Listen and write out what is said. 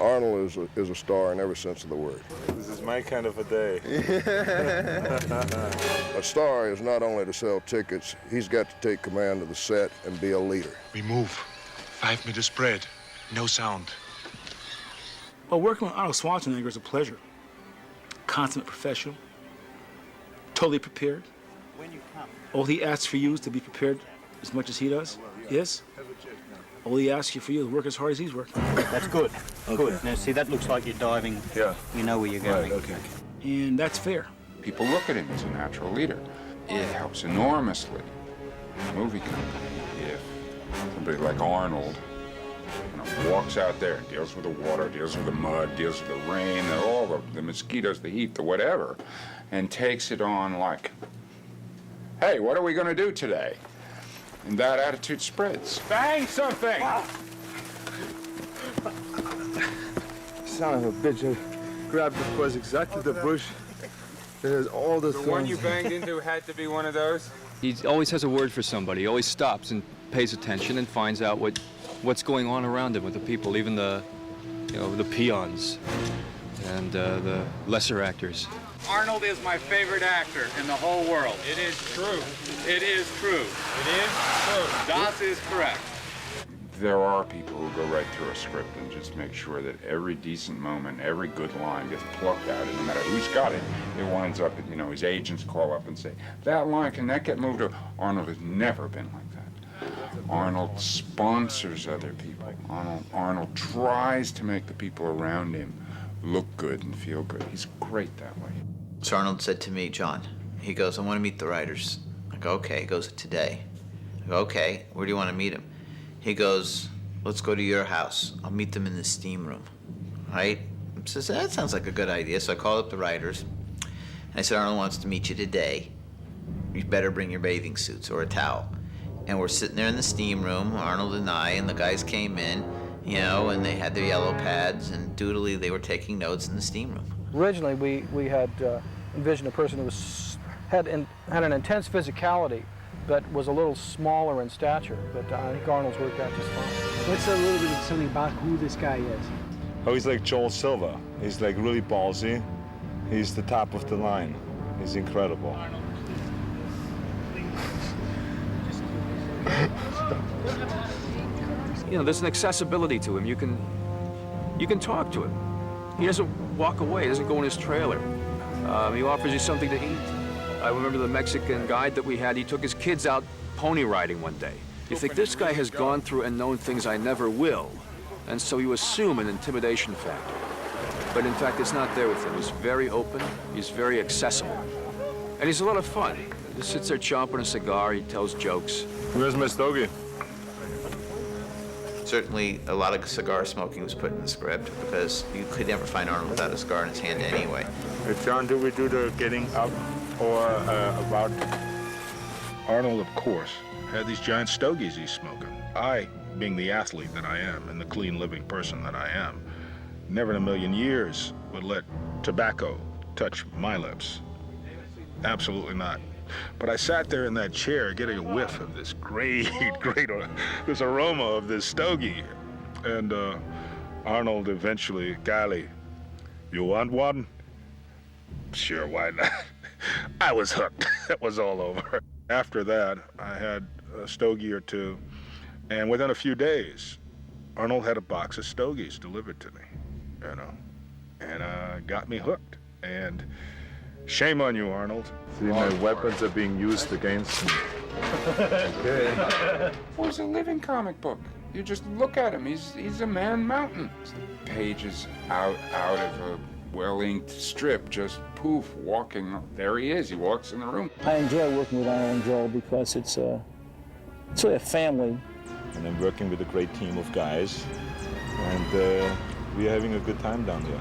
Arnold is a star in every sense of the word. This is my kind of a day. A star is not only to sell tickets, he's got to take command of the set and be a leader. We move. 5-meter spread. No sound. Well, working with Arnold Schwarzenegger is a pleasure. Consummate professional. Totally prepared. All he asks for you is to be prepared as much as he does. Yes? All he asks you for you is work as hard as he's working. That's good. Okay. Good. Now, see, that looks like you're diving. Yeah. You know where you're going. Right, okay. And that's fair. People look at him as a natural leader. It helps enormously the movie company if somebody like Arnold walks out there and deals with the water, deals with the mud, deals with the rain, all the mosquitoes, the heat, the whatever, and takes it on like, hey, what are we going to do today? And that attitude spreads. Bang something! Son of a bitch, I grabbed, of course, exactly the bush that has all the thorns. The one you banged into had to be one of those? He always has a word for somebody. He always stops and pays attention and finds out what's going on around him with the people, even the peons and the lesser actors. Arnold is my favorite actor in the whole world. It is true. It is true. It is true. Das is correct. There are people who go right through a script and just make sure that every decent moment, every good line gets plucked out, and no matter who's got it, it winds up, his agents call up and say, that line, can that get moved? Arnold has never been like that. Arnold sponsors other people. Arnold tries to make the people around him look good and feel good. He's great that way. So Arnold said to me, John, he goes, I want to meet the writers. I go, okay. He goes, today. I go, okay, where do you want to meet him? He goes, let's go to your house. I'll meet them in the steam room, right? I says, that sounds like a good idea. So I called up the writers. And I said, Arnold wants to meet you today. You better bring your bathing suits or a towel. And we're sitting there in the steam room, Arnold and I, and the guys came in, and they had their yellow pads, and doodly, they were taking notes in the steam room. Originally, we had envisioned a person who had an intense physicality, but was a little smaller in stature. But I think Arnold's worked out just fine. What's a little bit of something about who this guy is? Oh, he's like Joel Silva. He's like really ballsy. He's the top of the line. He's incredible. There's an accessibility to him. You can talk to him. He doesn't walk away. He doesn't go in his trailer. He offers you something to eat. I remember the Mexican guide that we had. He took his kids out pony riding one day. You think, this guy has gone through and known things I never will. And so you assume an intimidation factor. But in fact, it's not there with him. He's very open. He's very accessible. And he's a lot of fun. He just sits there chomping a cigar. He tells jokes. Where's my stogie? Certainly, a lot of cigar smoking was put in the script because you could never find Arnold without a cigar in his hand anyway. John, do we do the getting up or about? Arnold, of course, had these giant stogies he's smoking. I, being the athlete that I am and the clean living person that I am, never in a million years would let tobacco touch my lips. Absolutely not. But I sat there in that chair getting a whiff of this great, this aroma of this stogie. And Arnold eventually, golly, you want one? Sure, why not? I was hooked. That was all over. After that, I had a stogie or two, and within a few days, Arnold had a box of stogies delivered to me, and got me hooked. And shame on you, Arnold. See, my weapons are being used against me. Well, he's a living comic book. You just look at him. He's a man mountain. Pages out of a well-inked strip, just poof, walking. There he is. He walks in the room. I enjoy working with Arnold and Joel because it's really a family. And I'm working with a great team of guys, and we're having a good time down there.